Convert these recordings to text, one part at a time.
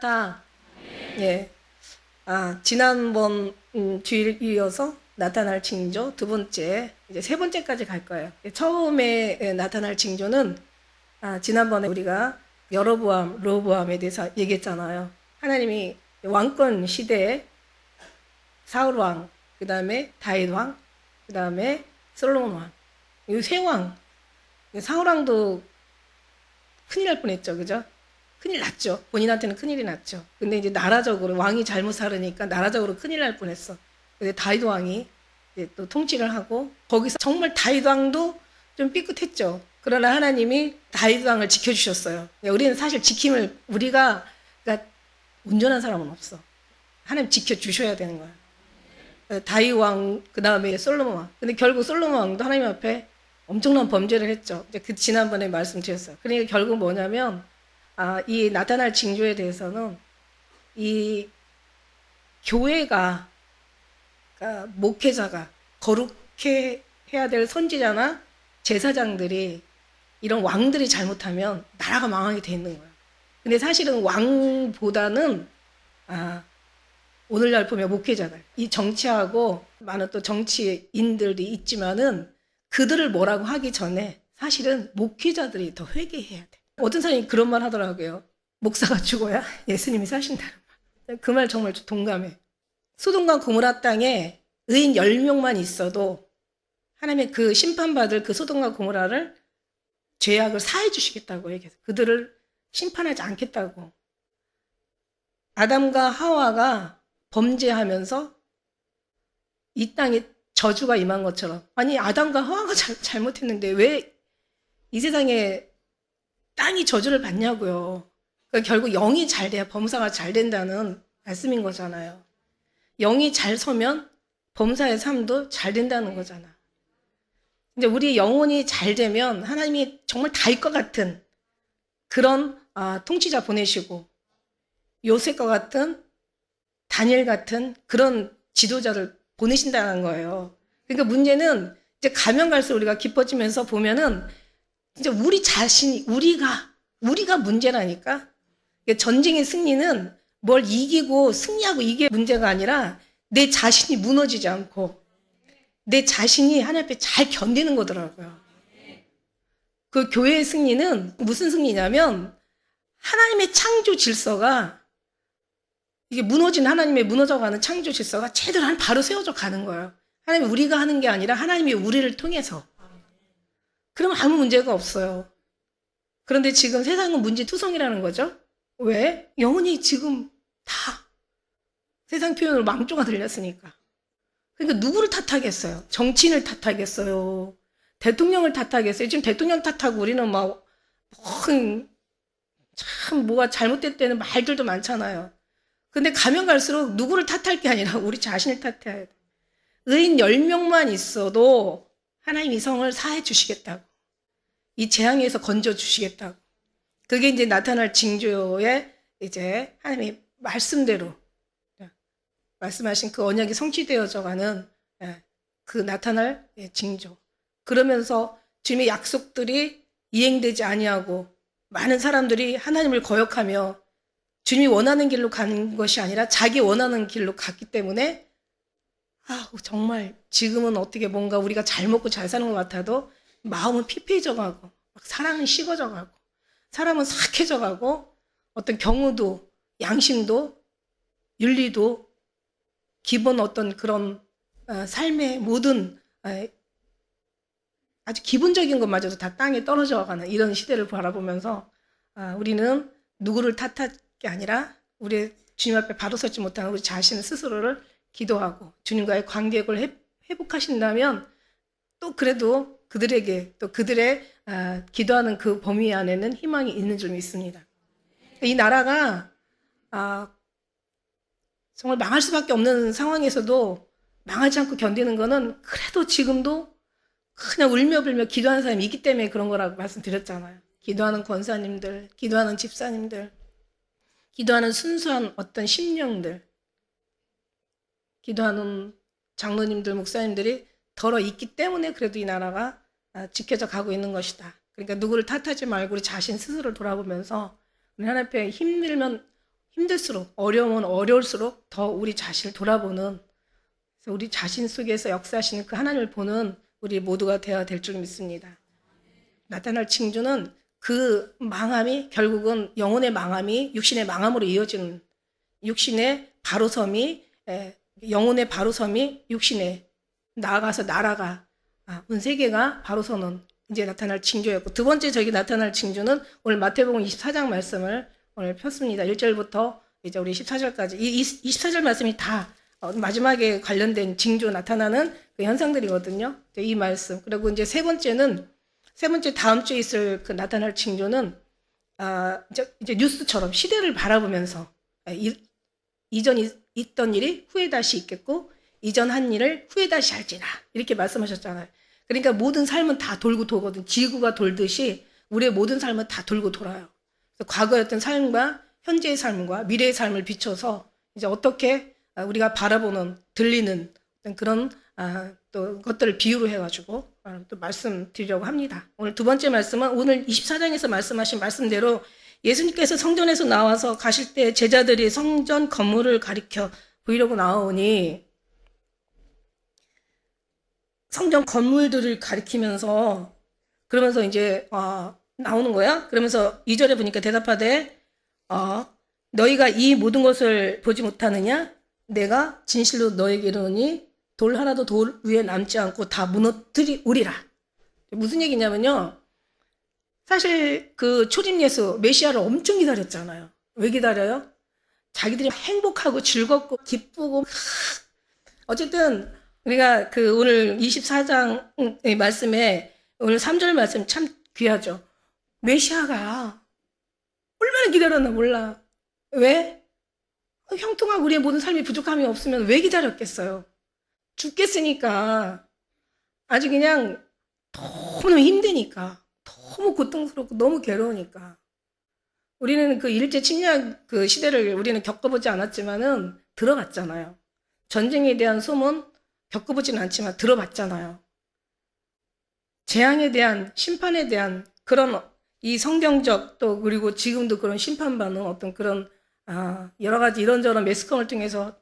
마라나타. 예. 지난번 주일 이어서 나타날 징조 두 번째, 이제 세 번째까지 갈 거예요. 처음에 나타날 징조는 지난번에 우리가 여로보암, 르호보암에 대해서 얘기했잖아요. 하나님이 왕권 시대에 사울 왕, 그 다음에 다윗 왕, 그 다음에 솔로몬 왕, 이 세 왕. 사울 왕도 큰일 날 뻔했죠, 그죠? 큰일 났죠. 본인한테는 큰일이 났죠. 근데 이제 나라적으로 왕이 잘못 살으니까 나라적으로 큰일 날 뻔했어. 근데 다윗 왕이 이제 또 통치를 하고, 거기서 정말 다윗 왕도 좀 삐끗했죠. 그러나 하나님이 다윗 왕을 지켜주셨어요. 우리는 사실 지킴을, 우리가, 그러니까 온전한 사람은 없어. 하나님 지켜주셔야 되는 거야. 다윗 왕, 그 다음에 솔로몬 왕. 근데 결국 솔로몬 왕도 하나님 앞에 엄청난 범죄를 했죠. 이제 그 지난번에 말씀드렸어요. 그러니까 결국 뭐냐면, 이 나타날 징조에 대해서는 이 교회가, 그러니까 목회자가, 거룩해 해야 될 선지자나 제사장들이, 이런 왕들이 잘못하면 나라가 망하게 돼 있는 거예요. 근데 사실은 왕보다는 오늘날 보면 목회자들, 이 정치하고 많은 또 정치인들이 있지만은 그들을 뭐라고 하기 전에 사실은 목회자들이 더 회개해야 돼. 어떤 사람이 그런 말 하더라고요. 목사가 죽어야 예수님이 사신다는 말. 그 말 정말 동감해. 소돔과 고모라 땅에 의인 10명만 있어도 하나님의 그 심판받을 그 소돔과 고모라를 죄악을 사해 주시겠다고 얘기해서 그들을 심판하지 않겠다고. 아담과 하와가 범죄하면서 이 땅에 저주가 임한 것처럼, 아니 아담과 하와가 잘못했는데 왜 이 세상에 땅이 저주를 받냐고요. 그러니까 결국 영이 잘 돼야 범사가 잘 된다는 말씀인 거잖아요. 영이 잘 서면 범사의 삶도 잘 된다는 거잖아. 이제 우리 영혼이 잘 되면 하나님이 정말 다윗 것 같은 그런 통치자 보내시고, 요셉과 같은, 다니엘 같은 그런 지도자를 보내신다는 거예요. 그러니까 문제는 이제 가면 갈수록 우리가 깊어지면서 보면은 이제 우리 자신이, 우리가 문제라니까. 전쟁의 승리는 뭘 이기고 승리하고 이게 문제가 아니라 내 자신이 무너지지 않고 내 자신이 하나님 앞에 잘 견디는 거더라고요. 그 교회의 승리는 무슨 승리냐면 하나님의 창조 질서가, 이게 무너진 하나님의 무너져가는 창조 질서가 제대로 바로 세워져 가는 거예요. 하나님이 우리가 하는 게 아니라 하나님이 우리를 통해서. 그럼 아무 문제가 없어요. 그런데 지금 세상은 문제투성이라는 거죠. 왜? 영혼이 지금 다 세상 표현으로 망조가 들렸으니까. 그러니까 누구를 탓하겠어요? 정치인을 탓하겠어요? 대통령을 탓하겠어요? 지금 대통령 탓하고 우리는 막 참 뭐가 잘못됐다는 말들도 많잖아요. 근데 가면 갈수록 누구를 탓할 게 아니라 우리 자신을 탓해야 돼. 의인 10명만 있어도 하나님 이성을 사해 주시겠다고. 이 재앙에서 건져 주시겠다고. 그게 이제 나타날 징조에 이제 하나님이 말씀대로 말씀하신 그 언약이 성취되어져 가는 그 나타날 징조. 그러면서 주님의 약속들이 이행되지 아니하고 많은 사람들이 하나님을 거역하며 주님이 원하는 길로 간 것이 아니라 자기 원하는 길로 갔기 때문에 정말 지금은 어떻게 뭔가 우리가 잘 먹고 잘 사는 것 같아도 마음은 피폐해져 가고 막 사랑은 식어져 가고 사람은 삭해져 가고 어떤 경우도 양심도 윤리도 기본 어떤 그런 삶의 모든 아주 기본적인 것마저도 다 땅에 떨어져 가는 이런 시대를 바라보면서 우리는 누구를 탓할 게 아니라 우리 주님 앞에 바로 서지 못하는 우리 자신 스스로를 기도하고 주님과의 관계를 회복하신다면 또 그래도 그들에게 또 그들의 기도하는 그 범위 안에는 희망이 있는 줄 믿습니다. 이 나라가 정말 망할 수밖에 없는 상황에서도 망하지 않고 견디는 거는 그래도 지금도 그냥 울며불며 기도하는 사람이 있기 때문에 그런 거라고 말씀드렸잖아요. 기도하는 권사님들, 기도하는 집사님들, 기도하는 순수한 어떤 심령들, 기도하는 장로님들, 목사님들이 덜어 있기 때문에 그래도 이 나라가 지켜져 가고 있는 것이다. 그러니까 누구를 탓하지 말고 우리 자신 스스로를 돌아보면서 우리 하나님 앞에 힘들면 힘들수록, 어려우면 어려울수록 더 우리 자신을 돌아보는, 그래서 우리 자신 속에서 역사하시는 그 하나님을 보는 우리 모두가 되어야 될 줄 믿습니다. 나타날 징조는 그 망함이 결국은 영혼의 망함이 육신의 망함으로 이어지는, 육신의 바로섬이, 영혼의 바로섬이 육신에 나아가서 나라가, 온 세계가 바로서는 이제 나타날 징조였고, 두 번째 저기 나타날 징조는 오늘 마태복음 24장 말씀을 오늘 폈습니다. 1절부터 이제 우리 14절까지. 이 24절 말씀이 다 마지막에 관련된 징조 나타나는 그 현상들이거든요. 이 말씀. 그리고 이제 세 번째 다음 주에 있을 그 나타날 징조는, 이제 뉴스처럼 시대를 바라보면서, 이전 있던 일이 후에 다시 있겠고, 이전 한 일을 후에 다시 할지라. 이렇게 말씀하셨잖아요. 그러니까 모든 삶은 다 돌고 도거든. 지구가 돌듯이 우리의 모든 삶은 다 돌고 돌아요. 그래서 과거였던 삶과 현재의 삶과 미래의 삶을 비춰서 이제 어떻게 우리가 바라보는, 들리는 그런 또 것들을 비유로 해가지고 또 말씀드리려고 합니다. 오늘 두 번째 말씀은 오늘 24장에서 말씀하신 말씀대로 예수님께서 성전에서 나와서 가실 때 제자들이 성전 건물을 가리켜 보이려고 나오니, 성전 건물들을 가리키면서 그러면서 이제 나오는 거야. 그러면서 2절에 보니까 대답하되 너희가 이 모든 것을 보지 못하느냐? 내가 진실로 너에게 이르노니 돌 하나도 돌 위에 남지 않고 다 무너뜨리우리라. 무슨 얘기냐면요, 사실 그 초림 예수 메시아를 엄청 기다렸잖아요. 왜 기다려요? 자기들이 행복하고 즐겁고 기쁘고, 어쨌든 우리가 그 오늘 24장의 말씀에 오늘 3절 말씀 참 귀하죠. 메시아가 얼마나 기다렸나 몰라. 왜? 형통하고 우리의 모든 삶이 부족함이 없으면 왜 기다렸겠어요? 죽겠으니까. 아주 그냥 너무 힘드니까. 너무 고통스럽고 너무 괴로우니까. 우리는 그 일제 침략 그 시대를 우리는 겪어보지 않았지만은 들어봤잖아요. 전쟁에 대한 소문 겪어보지는 않지만 들어봤잖아요. 재앙에 대한, 심판에 대한 그런 이 성경적, 또 그리고 지금도 그런 심판받는 어떤 그런 여러 가지 이런저런 매스컴을 통해서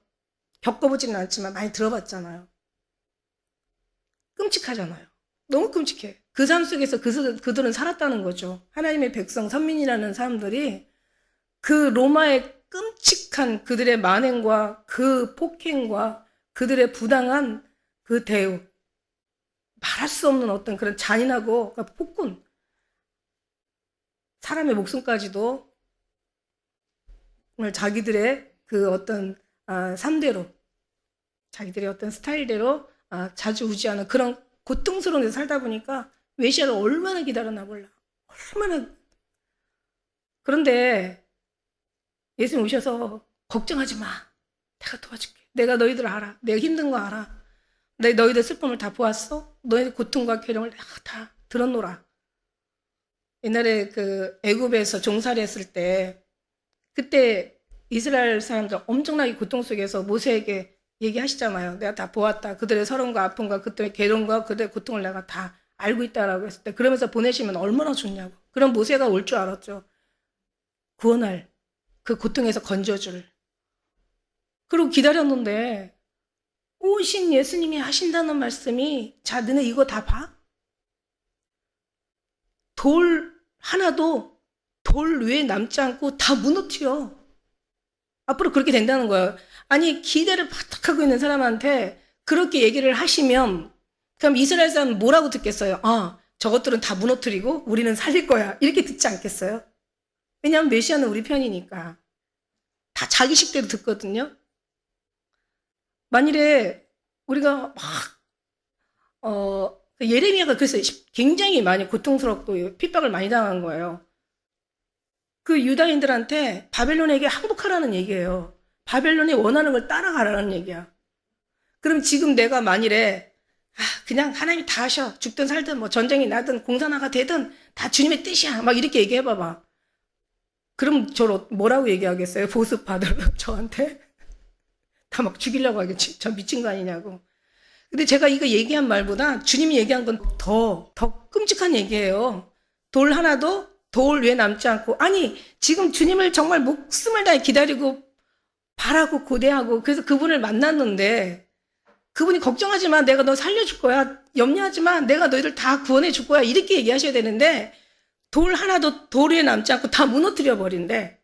겪어보지는 않지만 많이 들어봤잖아요. 끔찍하잖아요. 너무 끔찍해. 그 삶 속에서 그들은 살았다는 거죠. 하나님의 백성, 선민이라는 사람들이 그 로마의 끔찍한 그들의 만행과 그 폭행과 그들의 부당한 그 대우, 말할 수 없는 어떤 그런 잔인하고, 그러니까 폭군, 사람의 목숨까지도 자기들의 그 어떤 삶대로, 자기들의 어떤 스타일대로 자주우지하는 그런 고통스러운 데서 살다 보니까 메시아를 얼마나 기다렸나 몰라. 얼마나. 그런데 예수님 오셔서 걱정하지 마. 내가 도와줄게. 내가 너희들 알아. 내가 힘든 거 알아. 내가 너희들 슬픔을 다 보았어. 너희들 고통과 괴로움을 내가 다 들었노라. 옛날에 그 애굽에서 종살이 했을 때, 그때 이스라엘 사람들 엄청나게 고통 속에서 모세에게 얘기하시잖아요. 내가 다 보았다. 그들의 서러움과 아픔과 그들의 괴로움과 그들의 고통을 내가 다 알고 있다라고 했을 때, 그러면서 보내시면 얼마나 좋냐고. 그럼 모세가 올 줄 알았죠. 구원할, 그 고통에서 건져줄. 그리고 기다렸는데 오신 예수님이 하신다는 말씀이, 자, 너네 이거 다 봐? 돌 하나도 돌 위에 남지 않고 다 무너뜨려. 앞으로 그렇게 된다는 거예요. 아니, 기대를 바닥하고 있는 사람한테 그렇게 얘기를 하시면 그럼 이스라엘 사람은 뭐라고 듣겠어요? 저것들은 다 무너뜨리고 우리는 살릴 거야. 이렇게 듣지 않겠어요? 왜냐하면 메시아는 우리 편이니까. 다 자기식대로 듣거든요. 만일에 우리가 예레미야가 그래서 굉장히 많이 고통스럽고 핍박을 많이 당한 거예요. 그 유다인들한테 바벨론에게 항복하라는 얘기예요. 바벨론이 원하는 걸 따라가라는 얘기야. 그럼 지금 내가 만일에 그냥 하나님이 다 하셔. 죽든 살든 뭐 전쟁이 나든 공산화가 되든 다 주님의 뜻이야. 막 이렇게 얘기해봐봐. 그럼 저를 뭐라고 얘기하겠어요? 보습 받으러 저한테? 다 막 죽이려고 하겠지. 저 미친 거 아니냐고. 근데 제가 이거 얘기한 말보다 주님이 얘기한 건 더 끔찍한 얘기예요. 돌 하나도 돌 외에 남지 않고, 아니 지금 주님을 정말 목숨을 다해 기다리고 바라고 고대하고 그래서 그분을 만났는데, 그분이 걱정하지 마, 내가 너 살려줄 거야, 염려하지 마, 내가 너희들 다 구원해 줄 거야, 이렇게 얘기하셔야 되는데 돌 하나도 돌 위에 남지 않고 다 무너뜨려 버린대.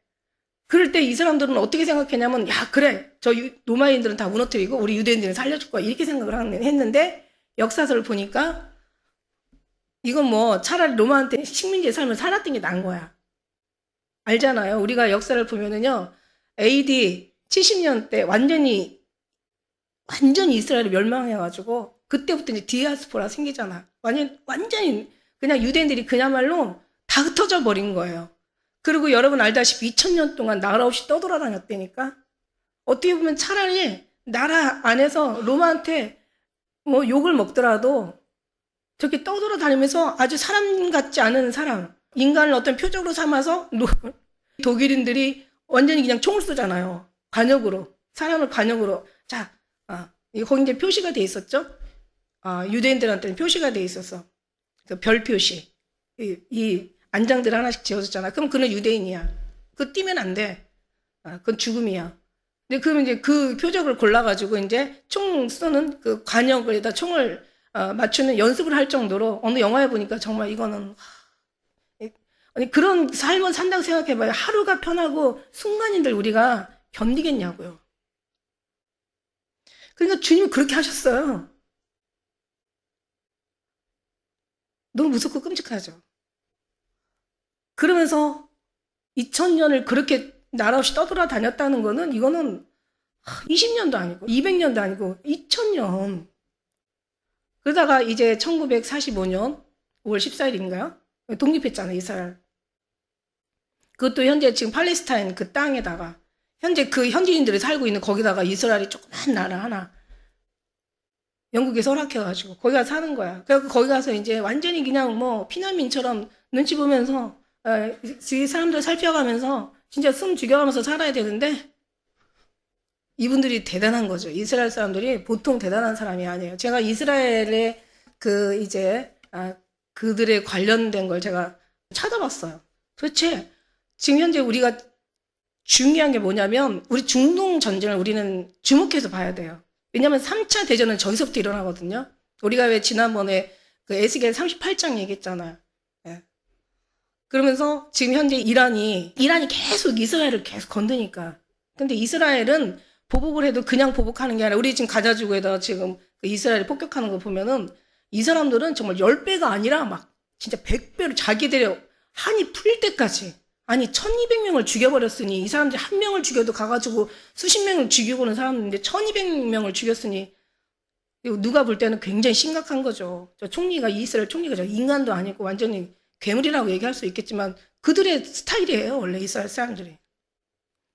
그럴 때 이 사람들은 어떻게 생각했냐면, 야 그래, 저 로마인들은 다 무너뜨리고 우리 유대인들은 살려줄 거야, 이렇게 생각을 했는데, 역사서를 보니까 이건 뭐 차라리 로마한테 식민지의 삶을 살았던 게 나은 거야. 알잖아요. 우리가 역사를 보면은요, AD 70년 때 완전히 이스라엘이 멸망해가지고 그때부터 이제 디아스포라 생기잖아. 완전히 그냥 유대인들이 그야말로 다 흩어져 버린 거예요. 그리고 여러분 알다시피 2000년 동안 나라 없이 떠돌아다녔다니까. 어떻게 보면 차라리 나라 안에서 로마한테 뭐 욕을 먹더라도 저렇게 떠돌아다니면서 아주 사람 같지 않은 사람, 인간을 어떤 표적으로 삼아서 독일인들이 완전히 그냥 총을 쏘잖아요. 관역으로, 사람을 관역으로. 자, 거기 이제 표시가 돼 있었죠. 유대인들한테는 표시가 돼 있었어. 그 별 표시. 이 안장들 하나씩 지어줬잖아. 그럼 그는 유대인이야. 그거 띄면 안 돼. 그건 죽음이야. 근데 그러면 이제 그 표적을 골라가지고 이제 총 쏘는 그 관역에다 총을 맞추는 연습을 할 정도로, 어느 영화에 보니까 정말 이거는, 아니 그런 삶을 산다고 생각해봐요. 하루가 편하고 순간인들 우리가 견디겠냐고요. 그러니까 주님이 그렇게 하셨어요. 너무 무섭고 끔찍하죠. 그러면서 2000년을 그렇게 나라 없이 떠돌아다녔다는 거는, 이거는 20년도 아니고 200년도 아니고 2000년. 그러다가 이제 1945년 5월 14일인가요? 독립했잖아요, 이스라엘. 그것도 현재 지금 팔레스타인 그 땅에다가, 현재 그 현지인들이 살고 있는 거기다가 이스라엘이 조그만 나라 하나 영국에서 허락해가지고 거기 가서 사는 거야. 그래서 거기 가서 이제 완전히 그냥 뭐 피난민처럼 눈치 보면서 이 사람들 살펴가면서 진짜 숨 죽여가면서 살아야 되는데, 이분들이 대단한 거죠. 이스라엘 사람들이 보통 대단한 사람이 아니에요. 제가 이스라엘의 그 이제 그들의 관련된 걸 제가 찾아봤어요. 도대체 지금 현재 우리가 중요한 게 뭐냐면, 우리 중동 전쟁을 우리는 주목해서 봐야 돼요. 왜냐하면 3차 대전은 저기서부터 일어나거든요. 우리가 왜 지난번에 그 에스겔 38장 얘기했잖아요. 예. 그러면서 지금 현재 이란이 계속 이스라엘을 계속 건드니까. 근데 이스라엘은 보복을 해도 그냥 보복하는 게 아니라, 우리 지금 가자지구에다 지금 그 이스라엘이 폭격하는 거 보면은 이 사람들은 정말 10배가 아니라 막 진짜 100배로 자기들의 한이 풀릴 때까지, 아니 1200명을 죽여버렸으니, 이 사람들이 한 명을 죽여도 가가지고 수십 명을 죽이고는 사람인데 1200명을 죽였으니 누가 볼 때는 굉장히 심각한 거죠. 저 총리가, 이스라엘 총리가 저 인간도 아니고 완전히 괴물이라고 얘기할 수 있겠지만 그들의 스타일이에요, 원래 이스라엘 사람들이.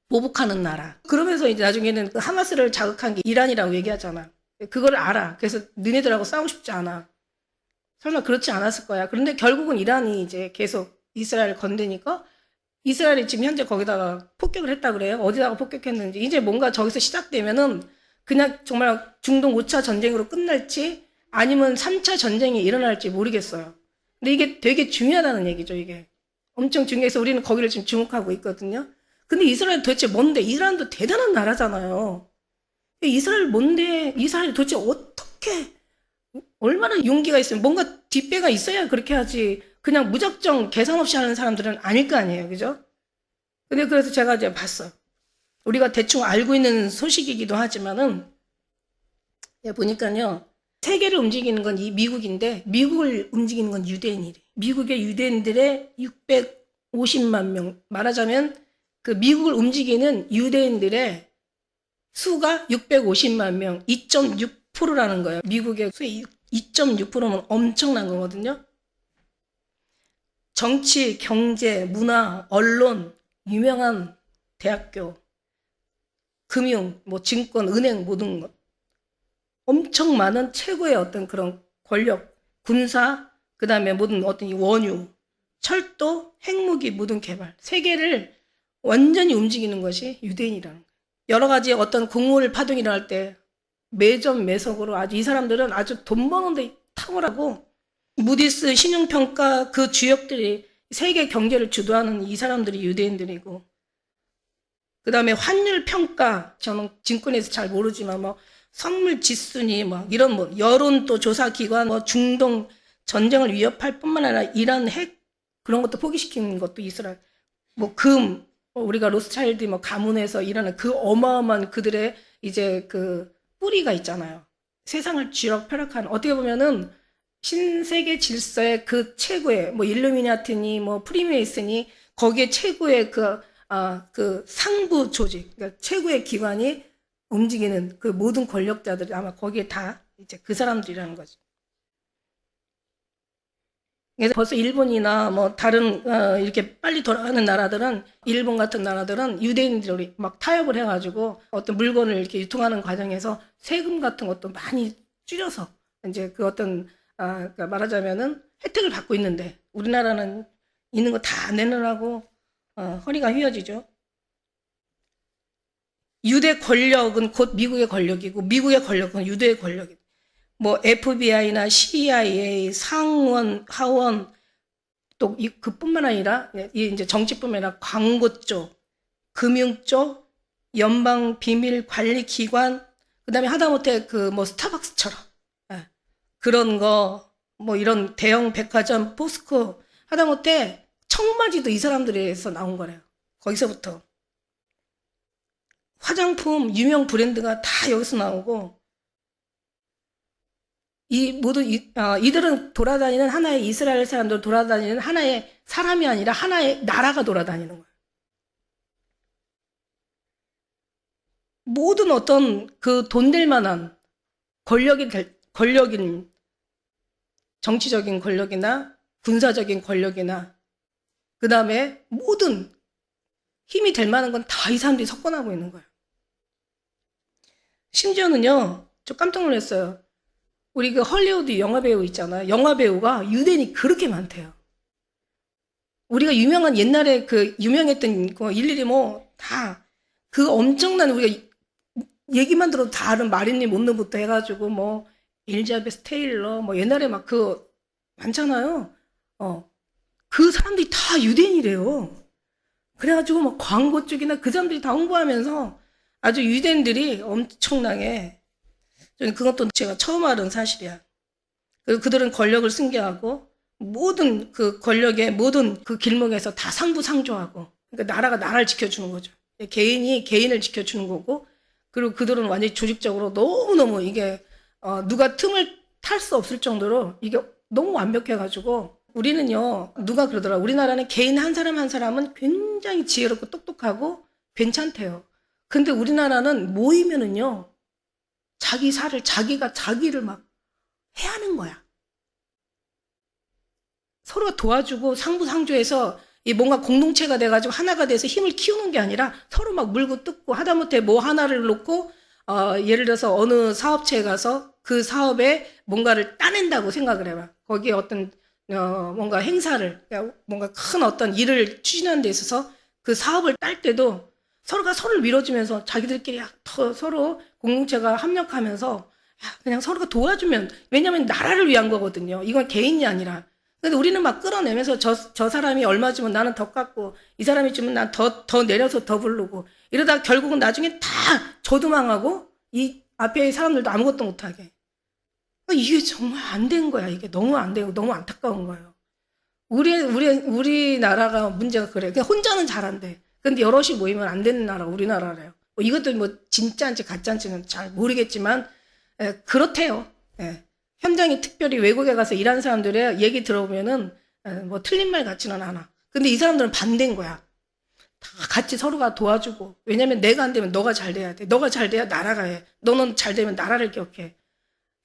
보복하는 나라. 그러면서 이제 나중에는 그 하마스를 자극한 게 이란이라고 얘기하잖아. 그걸 알아. 그래서 너네들하고 싸우고 싶지 않아. 설마 그렇지 않았을 거야. 그런데 결국은 이란이 이제 계속 이스라엘을 건드니까 이스라엘이 지금 현재 거기다가 폭격을 했다 그래요. 어디다가 폭격했는지. 이제 뭔가 저기서 시작되면은 그냥 정말 중동 5차 전쟁으로 끝날지 아니면 3차 전쟁이 일어날지 모르겠어요. 근데 이게 되게 중요하다는 얘기죠, 이게. 엄청 중요해서 우리는 거기를 지금 주목하고 있거든요. 근데 이스라엘 도대체 뭔데? 이란도 대단한 나라잖아요. 이스라엘 뭔데? 이스라엘이 도대체 어떻게, 얼마나 용기가 있으면, 뭔가 뒷배가 있어야 그렇게 하지. 그냥 무작정 계산 없이 하는 사람들은 아닐 거 아니에요, 그죠? 근데 그래서 제가 이제 봤어요. 우리가 대충 알고 있는 소식이기도 하지만은, 보니까요, 세계를 움직이는 건 이 미국인데, 미국을 움직이는 건 유대인이래. 미국의 유대인들의 650만 명, 말하자면 그 미국을 움직이는 유대인들의 수가 650만 명, 2.6%라는 거예요. 미국의 수의 2.6%면 엄청난 거거든요. 정치, 경제, 문화, 언론, 유명한 대학교, 금융, 뭐 증권, 은행, 모든 것. 엄청 많은 최고의 어떤 그런 권력, 군사, 그 다음에 모든 어떤 원유, 철도, 핵무기, 모든 개발. 세계를 완전히 움직이는 것이 유대인이라는 거예요. 여러 가지 어떤 공물 파동이 일어날 때 매점 매석으로 아주 이 사람들은 아주 돈 버는 데 탁월하고, 무디스 신용평가 그 주역들이 세계 경제를 주도하는 이 사람들이 유대인들이고, 그 다음에 환율 평가, 저는 증권에서 잘 모르지만 뭐 선물 지수니 뭐 이런 뭐 여론 또 조사 기관, 뭐 중동 전쟁을 위협할 뿐만 아니라 이란 핵 그런 것도 포기시키는 것도 이스라엘, 뭐 우리가 로스차일드 뭐 가문에서 일하는 그 어마어마한 그들의 이제 그 뿌리가 있잖아요. 세상을 쥐락펴락한, 어떻게 보면은 신세계 질서의 그 최고의 뭐 일루미나티니 뭐 프리메이슨이 거기에 최고의 그 상부 조직, 그러니까 최고의 기관이 움직이는 그 모든 권력자들이 아마 거기에 다 이제 그 사람들이라는 거죠. 그래서 벌써 일본이나 뭐 다른 이렇게 빨리 돌아가는 나라들은, 일본 같은 나라들은 유대인들이 막 타협을 해가지고 어떤 물건을 이렇게 유통하는 과정에서 세금 같은 것도 많이 줄여서 이제 그 어떤 그러니까 말하자면은 혜택을 받고 있는데, 우리나라는 있는 거 다 내놓으라고 허리가 휘어지죠. 유대 권력은 곧 미국의 권력이고, 미국의 권력은 유대의 권력이고, 뭐 FBI나 CIA, 상원, 하원, 또 그뿐만 아니라 이제 정치뿐만 아니라 광고 쪽, 금융 쪽, 연방 비밀 관리 기관, 그다음에 하다못해 그 뭐 스타벅스처럼 그런 거, 뭐 이런 대형 백화점, 포스코, 하다못해 청바지도 이 사람들에서 나온 거래요. 거기서부터 화장품 유명 브랜드가 다 여기서 나오고, 이 모든 이들은 돌아다니는 하나의, 이스라엘 사람들 돌아다니는 하나의 사람이 아니라 하나의 나라가 돌아다니는 거예요. 모든 어떤 그 돈 될 만한 권력인 정치적인 권력이나 군사적인 권력이나 그 다음에 모든 힘이 될 만한 건 다 이 사람들이 석권하고 있는 거예요. 심지어는요, 저 깜짝 놀랐어요. 우리 그 헐리우드 영화배우 있잖아요. 영화배우가 유대인이 그렇게 많대요. 우리가 유명한 옛날에 그 유명했던 거 일일이 뭐 다 그 엄청난, 우리가 얘기만 들어도 다 아는 마릴린 몬로부터 해가지고 뭐 엘자베스 테일러 뭐 옛날에 막 그 많잖아요. 그 사람들이 다 유대인이래요. 그래가지고 뭐 광고 쪽이나 그 사람들이 다 홍보하면서 아주 유대인들이 엄청나게, 그것도 제가 처음 알은 사실이야. 그리고 그들은 권력을 승계하고 모든 그 권력의 모든 그 길목에서 다 상부상조하고, 그러니까 나라가 나라를 지켜주는 거죠. 개인이 개인을 지켜주는 거고, 그리고 그들은 완전히 조직적으로 너무너무 이게 누가 틈을 탈 수 없을 정도로 이게 너무 완벽해가지고, 우리는요, 누가 그러더라, 우리나라는 개인 한 사람 한 사람은 굉장히 지혜롭고 똑똑하고 괜찮대요. 근데 우리나라는 모이면은요, 자기 살을 자기가 자기를 막 해하는 거야. 서로가 도와주고 상부상조해서 뭔가 공동체가 돼가지고 하나가 돼서 힘을 키우는 게 아니라 서로 막 물고 뜯고, 하다못해 뭐 하나를 놓고 예를 들어서 어느 사업체에 가서 그 사업에 뭔가를 따낸다고 생각을 해봐. 거기에 어떤 뭔가 행사를, 뭔가 큰 어떤 일을 추진하는 데 있어서 그 사업을 딸 때도 서로가 서로를 밀어주면서 자기들끼리 더 서로 공동체가 협력하면서 그냥 서로가 도와주면, 왜냐면 나라를 위한 거거든요. 이건 개인이 아니라. 근데 우리는 막 끌어내면서 저 사람이 얼마 주면 나는 더 깎고, 이 사람이 주면 난 더 내려서 더 부르고, 이러다 결국은 나중에 다 저도 망하고 이 앞에 사람들도 아무것도 못하게. 이게 정말 안 된 거야. 이게 너무 안 되고 너무 안타까운 거예요. 우리나라가 문제가 그래. 그냥 혼자는 잘한대. 근데 여럿이 모이면 안 되는 나라가 우리나라래요. 뭐 이것도 뭐 진짜인지 가짜인지는 잘 모르겠지만 그렇대요. 현장에 특별히 외국에 가서 일하는 사람들의 얘기 들어보면은 뭐 틀린 말 같지는 않아. 근데 이 사람들은 반대인 거야. 다 같이 서로가 도와주고. 왜냐면 내가 안 되면 너가 잘 돼야 돼. 너가 잘 돼야 나라가 해. 너는 잘 되면 나라를 기억해.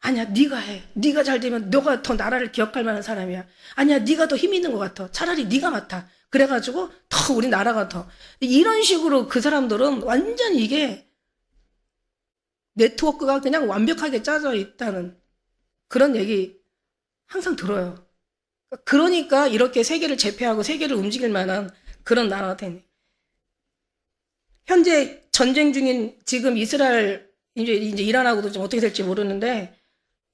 아니야, 네가 해. 네가 잘 되면 너가 더 나라를 기억할 만한 사람이야. 아니야, 네가 더 힘 있는 것 같아. 차라리 네가 맡아. 그래가지고 더 우리 나라가 더. 이런 식으로 그 사람들은 완전 이게 네트워크가 그냥 완벽하게 짜져 있다는 그런 얘기 항상 들어요. 그러니까 이렇게 세계를 제패하고 세계를 움직일 만한 그런 나라가 되네. 현재 전쟁 중인 지금 이스라엘, 이제 이란하고도 좀 어떻게 될지 모르는데,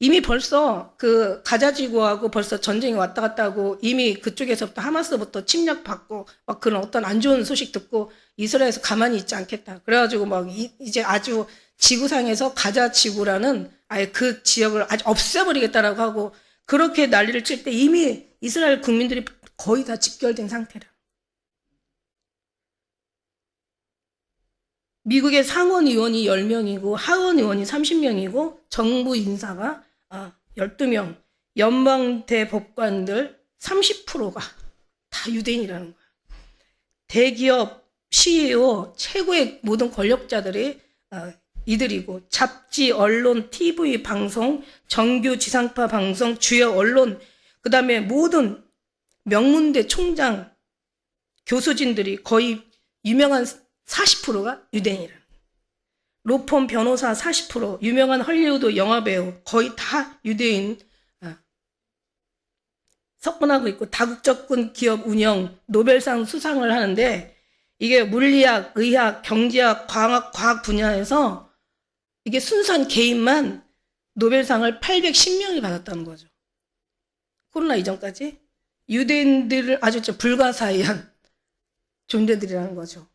이미 벌써 그 가자지구하고 벌써 전쟁이 왔다 갔다 하고 이미 그쪽에서부터 하마스부터 침략받고 막 그런 어떤 안 좋은 소식 듣고 이스라엘에서 가만히 있지 않겠다. 그래가지고 막 이제 아주 지구상에서 가자지구라는 아예 그 지역을 아주 없애버리겠다라고 하고 그렇게 난리를 칠 때 이미 이스라엘 국민들이 거의 다 집결된 상태라. 미국의 상원 의원이 10명이고 하원 의원이 30명이고 정부 인사가 12명, 연방 대법관들 30%가 다 유대인이라는 거야. 대기업 CEO 최고의 모든 권력자들이 이들이고 잡지, 언론, TV 방송, 정규 지상파 방송, 주요 언론, 그 다음에 모든 명문대 총장, 교수진들이 거의 유명한 40%가 유대인이라는 거예요. 로펌 변호사 40%, 유명한 헐리우드 영화배우 거의 다 유대인 석권하고 있고 다국적군 기업 운영 노벨상 수상을 하는데 이게 물리학, 의학, 경제학, 과학 분야에서 이게 순수한 개인만 노벨상을 810명이 받았다는 거죠. 코로나 이전까지 유대인들을 아주 불가사의한 존재들이라는 거죠.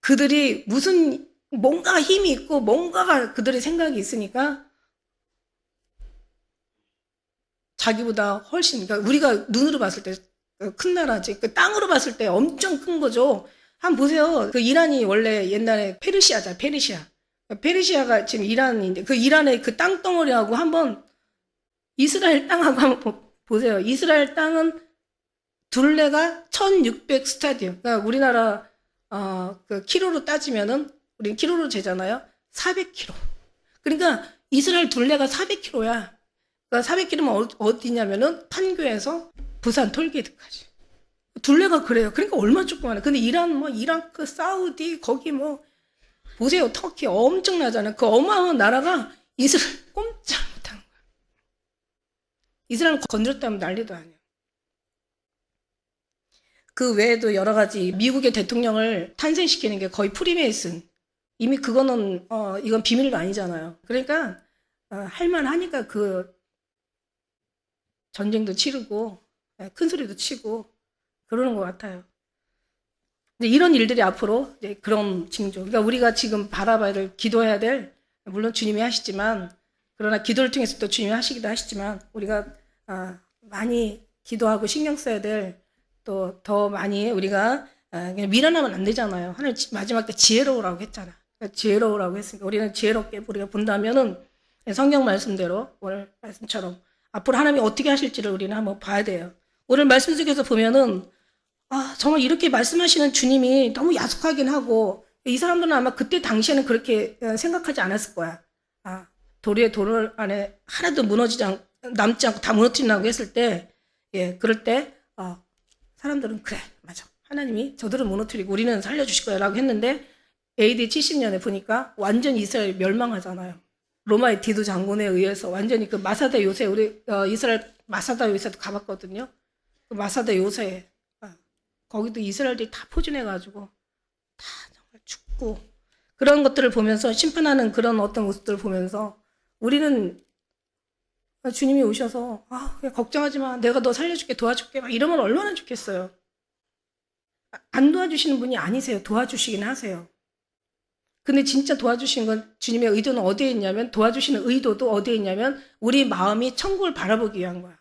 그들이 무슨 뭔가 힘이 있고 뭔가가 그들의 생각이 있으니까 자기보다 훨씬 그러니까 우리가 눈으로 봤을 때 큰 나라지 그 땅으로 봤을 때 엄청 큰 거죠. 한번 보세요. 그 이란이 원래 옛날에 페르시아잖아. 페르시아가 지금 이란인데 그 이란의 그 땅덩어리하고 한번 이스라엘 땅하고 한번 보세요. 이스라엘 땅은 둘레가 1600 스타디움. 그러니까 우리나라 그 키로로 따지면은 우리는 키로로 재잖아요. 400km. 그러니까 이스라엘 둘레가 400km야. 그러니까 400km면 어디냐면은 판교에서 부산 톨게이트까지. 둘레가 그래요. 그러니까 얼마나 조그마해. 근데 이란 뭐 이라크, 사우디 거기 뭐 보세요. 터키 엄청나잖아요. 그 어마어마한 나라가 이스라엘 꼼짝 못하는 거야. 이스라엘 건드렸다면 난리도 아니야. 그 외에도 여러 가지 미국의 대통령을 탄생시키는 게 거의 프리메이슨. 이미 그거는 이건 비밀도 아니잖아요. 그러니까 할만하니까 그 전쟁도 치르고 큰 소리도 치고 그러는 것 같아요. 근데 이런 일들이 앞으로 이제 그런 징조. 그러니까 우리가 지금 바라봐야 될, 기도해야 될, 물론 주님이 하시지만, 그러나 기도를 통해서 또 주님이 하시기도 하시지만, 우리가 많이 기도하고 신경 써야 될, 또 더 많이 우리가 그냥 미련하면 안 되잖아요. 하나님 마지막 때 지혜로우라고 했잖아. 그러니까 지혜로우라고 했으니까 우리는 지혜롭게 우리가 본다면은 성경 말씀대로 오늘 말씀처럼 앞으로 하나님이 어떻게 하실지를 우리는 한번 봐야 돼요. 오늘 말씀 속에서 보면은 정말 이렇게 말씀하시는 주님이 너무 야속하긴 하고 이 사람들은 아마 그때 당시에는 그렇게 생각하지 않았을 거야. 도리에 돌 안에 하나도 남지 않고 다 무너뜨린다고 했을 때, 그럴 때 사람들은 그래 맞아 하나님이 저들은 무너뜨리고 우리는 살려주실 거야 라고 했는데 AD 70년에 보니까 완전 이스라엘이 멸망하잖아요. 로마의 디도 장군에 의해서 완전히 그 마사다 요새 우리 이스라엘 마사다 요새도 가봤거든요. 그 마사다 요새 거기도 이스라엘들이 다 포진해가지고 다 정말 죽고 그런 것들을 보면서 심판하는 그런 어떤 모습들을 보면서 우리는 주님이 오셔서 그냥 걱정하지 마. 내가 너 살려줄게 도와줄게 막 이러면 얼마나 좋겠어요. 안 도와주시는 분이 아니세요. 도와주시긴 하세요. 근데 진짜 도와주시는 건 주님의 의도는 어디에 있냐면 도와주시는 의도도 어디에 있냐면 우리 마음이 천국을 바라보기 위한 거야.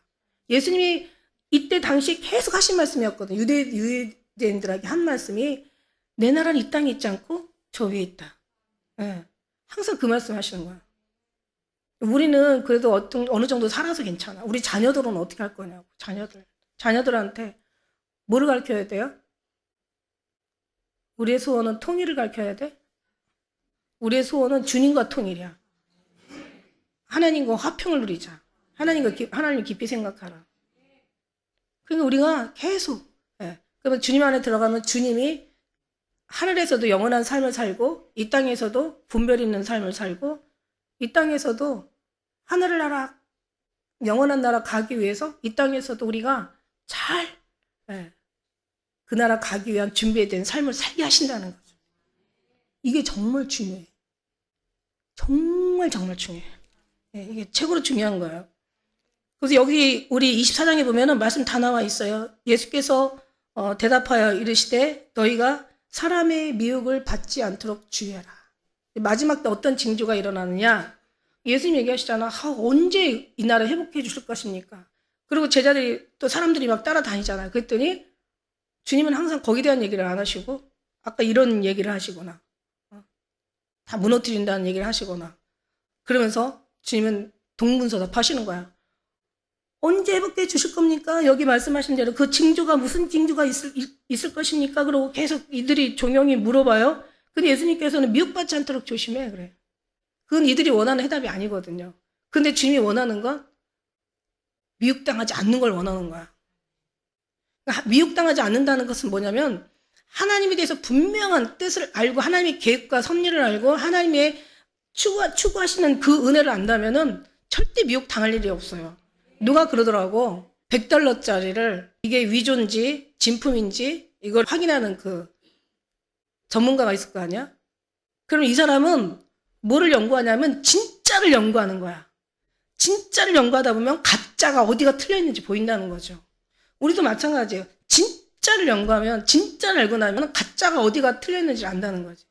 예수님이 이때 당시 계속 하신 말씀이었거든요. 유대인들에게 한 말씀이 내 나라는 이 땅에 있지 않고 저 위에 있다. 항상 그 말씀 하시는 거야. 우리는 그래도 어느 정도 살아서 괜찮아. 우리 자녀들은 어떻게 할 거냐고. 자녀들한테 뭐를 가르쳐야 돼요? 우리의 소원은 통일을 가르쳐야 돼? 우리의 소원은 주님과 통일이야. 하나님과 화평을 누리자. 하나님 깊이 생각하라. 그러니까 우리가 계속 그러면 주님 안에 들어가면 주님이 하늘에서도 영원한 삶을 살고 이 땅에서도 분별 있는 삶을 살고 이 땅에서도 하늘을 나라 영원한 나라 가기 위해서 이 땅에서도 우리가 잘 그 나라 가기 위한 준비된 삶을 살게 하신다는 거죠. 이게 정말 중요해. 정말 중요해. 이게 최고로 중요한 거예요. 그래서 여기 우리 24장에 보면은 말씀 다 나와 있어요. 예수께서 대답하여 이르시되 너희가 사람의 미혹을 받지 않도록 주의하라. 마지막 때 어떤 징조가 일어나느냐? 예수님 얘기하시잖아. 언제 이 나라 회복해 주실 것입니까? 그리고 제자들이 또 사람들이 막 따라다니잖아요. 그랬더니 주님은 항상 거기에 대한 얘기를 안 하시고 아까 이런 얘기를 하시거나 다 무너뜨린다는 얘기를 하시거나 그러면서 주님은 동문서답하시는 거야. 언제 회복해 주실 겁니까? 여기 말씀하신 대로 그 징조가 무슨 징조가 있을 것입니까? 그러고 계속 이들이 종용이 물어봐요. 근데 예수님께서는 미혹받지 않도록 조심해 그래. 그건 이들이 원하는 해답이 아니거든요. 근데 주님이 원하는 건 미혹당하지 않는 걸 원하는 거야. 그러니까 미혹당하지 않는다는 것은 뭐냐면 하나님에 대해서 분명한 뜻을 알고 하나님의 계획과 섭리를 알고 하나님의 추구하시는 그 은혜를 안다면은 절대 미혹당할 일이 없어요. 누가 그러더라고. 100달러짜리를 이게 위조인지 진품인지 이걸 확인하는 그 전문가가 있을 거 아니야? 그럼 이 사람은 뭐를 연구하냐면 진짜를 연구하는 거야. 진짜를 연구하다 보면 가짜가 어디가 틀려있는지 보인다는 거죠. 우리도 마찬가지예요. 진짜를 연구하면 진짜를 알고 나면 가짜가 어디가 틀려있는지 안다는 거지.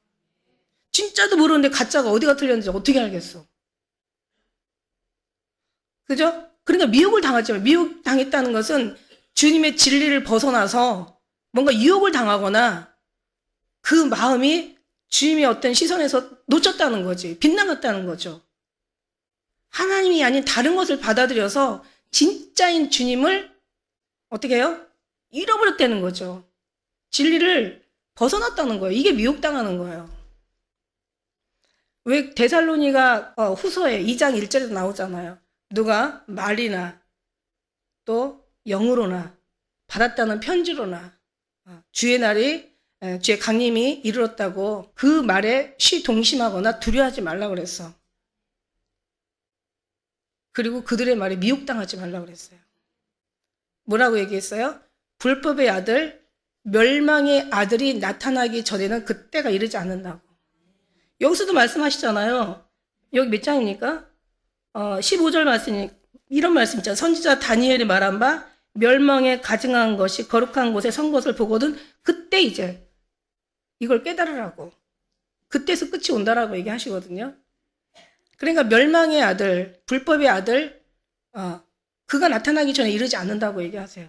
진짜도 모르는데 가짜가 어디가 틀렸는지 어떻게 알겠어. 그죠? 그러니까 미혹을 당하지만 미혹당했다는 것은 주님의 진리를 벗어나서 뭔가 유혹을 당하거나 그 마음이 주님의 어떤 시선에서 놓쳤다는 거지. 빗나갔다는 거죠. 하나님이 아닌 다른 것을 받아들여서 진짜인 주님을 어떻게 해요? 잃어버렸다는 거죠. 진리를 벗어났다는 거예요. 이게 미혹당하는 거예요. 왜 데살로니가 후서에 2장 1절에도 나오잖아요. 누가 말이나 또 영으로나 받았다는 편지로나 주의 날이 주의 강림이 이르렀다고 그 말에 시동심하거나 두려워하지 말라고 그랬어. 그리고 그들의 말에 미혹당하지 말라고 그랬어요. 뭐라고 얘기했어요? 불법의 아들, 멸망의 아들이 나타나기 전에는 그때가 이르지 않는다고. 여기서도 말씀하시잖아요. 여기 몇 장입니까? 15절 말씀이 이런 말씀 있잖아요. 선지자 다니엘이 말한 바 멸망에 가증한 것이 거룩한 곳에 선 것을 보거든 그때 이제 이걸 깨달으라고. 그때서 끝이 온다라고 얘기하시거든요. 그러니까 멸망의 아들, 불법의 아들, 그가 나타나기 전에 이르지 않는다고 얘기하세요.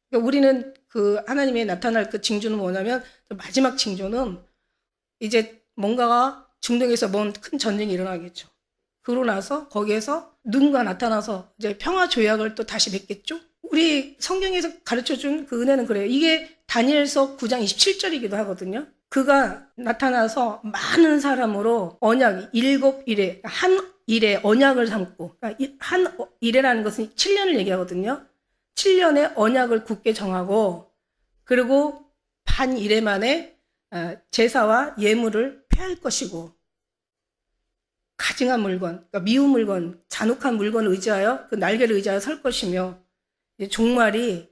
그러니까 우리는 그 하나님의 나타날 그 징조는 뭐냐면 마지막 징조는 이제 뭔가가 중동에서 뭔 큰 전쟁이 일어나겠죠. 그러고 나서 거기에서 누군가 나타나서 이제 평화 조약을 또 다시 맺겠죠. 우리 성경에서 가르쳐준 그 은혜는 그래요. 이게 다니엘서 9장 27절이기도 하거든요. 그가 나타나서 많은 사람으로 언약 7일에 한 일에 언약을 삼고 한 일에라는 것은 7년을 얘기하거든요. 7년의 언약을 굳게 정하고 그리고 반 일에 만에 제사와 예물을 폐할 것이고 가증한 물건, 그러니까 미운 물건, 잔혹한 물건을 의지하여 그 날개를 의지하여 설 것이며 종말이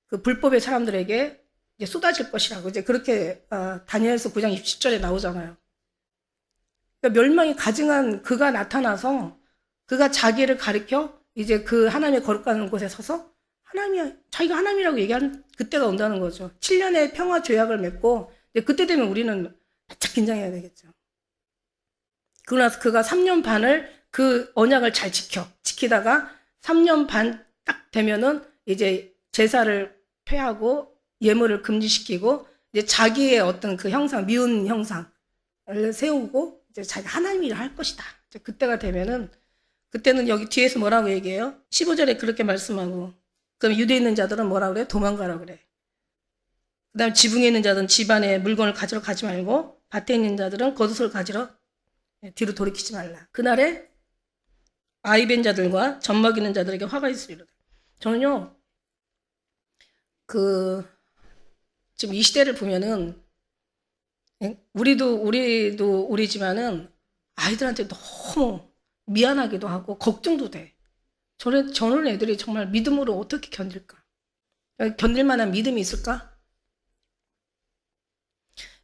그 불법의 사람들에게 이제 쏟아질 것이라고 이제 그렇게 다니엘서 9장 20절에 나오잖아요. 그러니까 멸망이 가증한 그가 나타나서 그가 자기를 가리켜 이제 그 하나님의 거룩한 곳에 서서 자기가 하나님이라고 얘기하는 그때가 온다는 거죠. 7년의 평화 조약을 맺고 이제 그때 되면 우리는 바짝 긴장해야 되겠죠. 그러고 나서 그가 3년 반을 그 언약을 잘 지키다가 3년 반 딱 되면은 이제 제사를 폐하고 예물을 금지시키고 이제 자기의 어떤 그 형상, 미운 형상을 세우고 이제 자기 하나님이라 할 것이다. 이제 그때가 되면은 그때는 여기 뒤에서 뭐라고 얘기해요? 15절에 그렇게 말씀하고 그럼 유대에 있는 자들은 뭐라고 그래? 도망가라 그래. 그 다음에 지붕에 있는 자들은 집안에 물건을 가지러 가지 말고 밭에 있는 자들은 겉옷을 가지러 뒤로 돌이키지 말라. 그날에 아이벤 자들과 젖 먹이는 자들에게 화가 있으리로다. 저는요, 지금 이 시대를 보면은, 우리도 우리지만은 아이들한테 너무 미안하기도 하고, 걱정도 돼. 저런 애들이 정말 믿음으로 어떻게 견딜까? 견딜 만한 믿음이 있을까?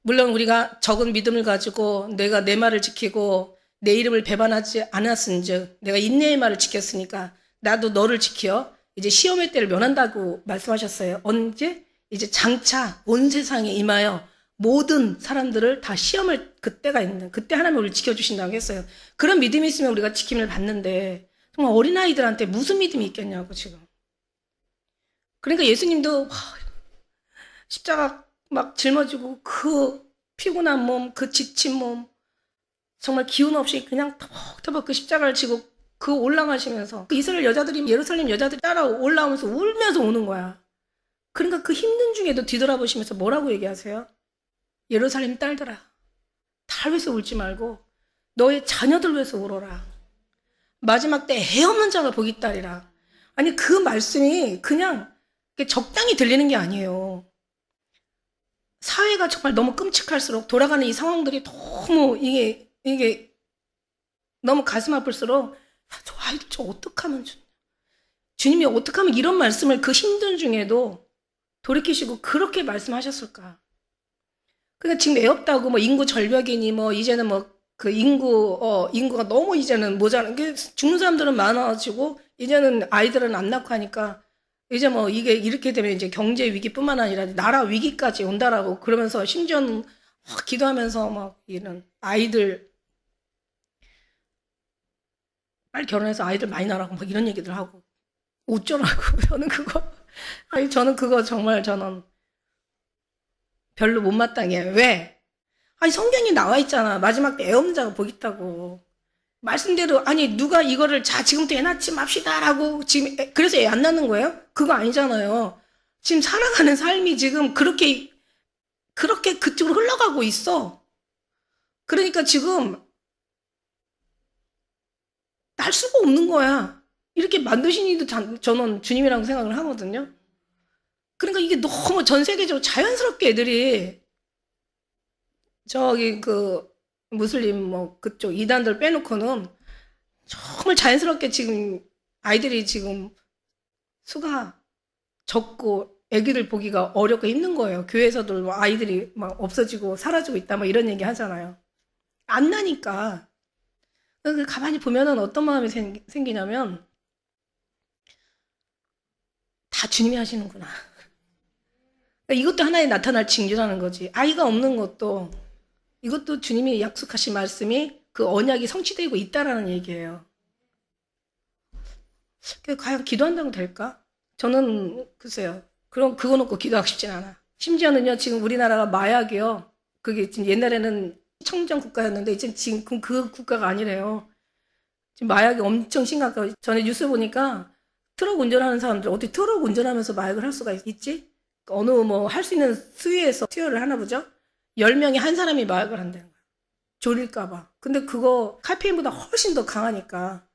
물론 우리가 적은 믿음을 가지고 내가 내 말을 지키고 내 이름을 배반하지 않았은즉 내가 인내의 말을 지켰으니까 나도 너를 지켜 이제 시험의 때를 면한다고 말씀하셨어요. 언제? 이제 장차 온 세상에 임하여 모든 사람들을 다 시험을 그때가 있는, 그때 하나님 우리를 지켜주신다고 했어요. 그런 믿음이 있으면 우리가 지킴을 받는데 정말 어린아이들한테 무슨 믿음이 있겠냐고 지금. 그러니까 예수님도 십자가 막 짊어지고 그 피곤한 몸, 그 지친 몸, 정말 기운 없이 그냥 터벅터벅 그 십자가를 지고 그 올라가시면서 그 이스라엘 여자들이, 예루살렘 여자들이 따라 올라오면서 울면서 오는 거야. 그러니까 그 힘든 중에도 뒤돌아보시면서 뭐라고 얘기하세요? 예루살렘 딸들아, 달 위해서 울지 말고 너의 자녀들 위해서 울어라. 마지막 때 애 없는 자가 복이 있다리라. 아니 그 말씀이 그냥 적당히 들리는 게 아니에요. 사회가 정말 너무 끔찍할수록 돌아가는 이 상황들이 너무 이게 너무 가슴 아플수록 저 아이들 저 어떡하면 주님이 어떻게 하면 이런 말씀을 그 힘든 중에도 돌이키시고 그렇게 말씀하셨을까? 그러니까 지금 애 없다고 뭐 인구 절벽이니 뭐 이제는 뭐 그 인구가 너무 이제는 모자란 게 죽는 사람들은 많아지고 이제는 아이들은 안 낳고 하니까 이제 뭐 이게 이렇게 되면 이제 경제 위기뿐만 아니라 나라 위기까지 온다라고 그러면서 심지어는 기도하면서 막 이런 아이들 빨리 결혼해서 아이들 많이 낳으라고 막 이런 얘기들 하고 어쩌라고 저는 그거 정말 저는 별로 못마땅해요. 왜? 아니 성경이 나와 있잖아. 마지막 때 애 없는 자가 복 있다고. 말씀대로 아니 누가 이거를 자 지금부터 애 낳지 맙시다라고 지금 그래서 애 안 낳는 거예요? 그거 아니잖아요. 지금 살아가는 삶이 지금 그렇게 그쪽으로 흘러가고 있어. 그러니까 지금 날 수가 없는 거야. 이렇게 만드신 이도 저는 주님이라고 생각을 하거든요. 그러니까 이게 너무 전 세계적으로 자연스럽게 애들이 저기 그 무슬림 뭐 그쪽 이단들 빼놓고는 정말 자연스럽게 지금 아이들이 지금 수가 적고 애기들 보기가 어렵고 힘든 거예요. 교회에서도 뭐 아이들이 막 없어지고 사라지고 있다 뭐 이런 얘기 하잖아요. 안 나니까. 가만히 보면은 어떤 마음이 생기냐면 다 주님이 하시는구나. 이것도 하나의 나타날 징조라는 거지. 아이가 없는 것도 이것도 주님이 약속하신 말씀이 그 언약이 성취되고 있다라는 얘기예요. 과연 기도한다고 될까? 저는 글쎄요. 그럼 그거 놓고 기도하고 싶진 않아. 심지어는요, 지금 우리나라가 마약이요. 그게 지금 옛날에는 청정 국가였는데 이제 지금 그 국가가 아니래요. 지금 마약이 엄청 심각하고 전에 뉴스 보니까 트럭 운전하는 사람들 어떻게 트럭 운전하면서 마약을 할 수가 있지? 어느 뭐 할 수 있는 수위에서 투여를 하나 보죠? 10명이 한 사람이 마약을 한다는 거야. 졸릴까봐. 근데 그거 카페인보다 훨씬 더 강하니까